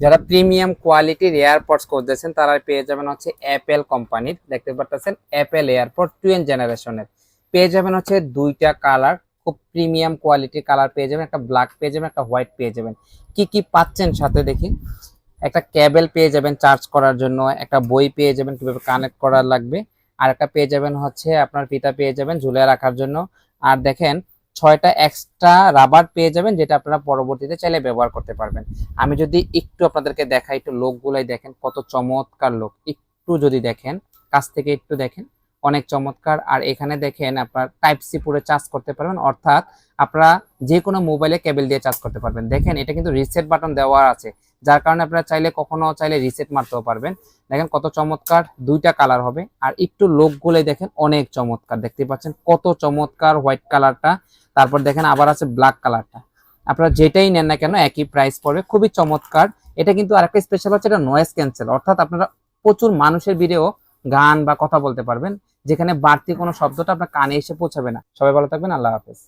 যারা প্রিমিয়াম কোয়ালিটির এয়ারপডস খুঁজতেছেন তারা পেয়ে যাবেন হচ্ছে অ্যাপেল কোম্পানির, দেখতে পাচ্ছেন অ্যাপেল এয়ারপড 12 জেনারেশনের। পেয়ে যাবেন হচ্ছে দুইটা কালার, খুব প্রিমিয়াম কোয়ালিটির কালার পেয়ে যাবেন, একটা ব্ল্যাক পেয়ে যাবেন, একটা হোয়াইট পেয়ে যাবেন। কি কি পাচ্ছেন সাথে দেখি। একটা কেবল পেয়ে যাবেন চার্জ করার জন্য, একটা বই পেয়ে যাবেন কিভাবে কানেক্ট করা লাগবে, আর একটা পেয়ে যাবেন হচ্ছে আপনার ফিতা পেয়ে যাবেন ঝুলিয়ে রাখার জন্য। আর দেখেন 6টা এক্সট্রা রাবার পেয়ে যাবেন, যেটা আপনারা পরবর্তীতে চাইলে ব্যবহার করতে পারবেন। আমি যদি একটু আপনাদেরকে দেখাই, একটু লোকগুলাই দেখেন কত চমৎকার লোক, একটু যদি দেখেন কাছ থেকে একটু দেখেন, অনেক চমৎকার। আর এখানে দেখেন আপনার টাইপ সি পুরো চার্জ করতে পারবেন, অর্থাৎ আপনারা যে কোনো মোবাইলে কেবল দিয়ে চার্জ করতে পারবেন। দেখেন এটা কিন্তু রিসেট বাটন দেওয়া আছে, যার কারণে আপনারা চাইলে কখনো চাইলে রিসেট মারতেও পারবেন। দেখেন কত চমৎকার, দুইটা কালার হবে। আর একটু লোকগুলোই দেখেন অনেক চমৎকার, দেখতে পাচ্ছেন কত চমৎকার হোয়াইট কালারটা। তারপর দেখেন আবার আছে ব্ল্যাক কালারটা। আপনারা যেটাই নেন না কেন একই প্রাইস পড়বে, খুবই চমৎকার। এটা কিন্তু আরেকটা স্পেশাল হচ্ছে এটা নয়েজ ক্যান্সেল, অর্থাৎ আপনারা প্রচুর মানুষের ভিডিও গান বা কথা বলতে পারবেন, যেখানে বাড়তি কোনো শব্দটা আপনার কানে এসে পৌঁছাবে না। সবাই ভালো থাকবেন, আল্লাহ হাফেজ।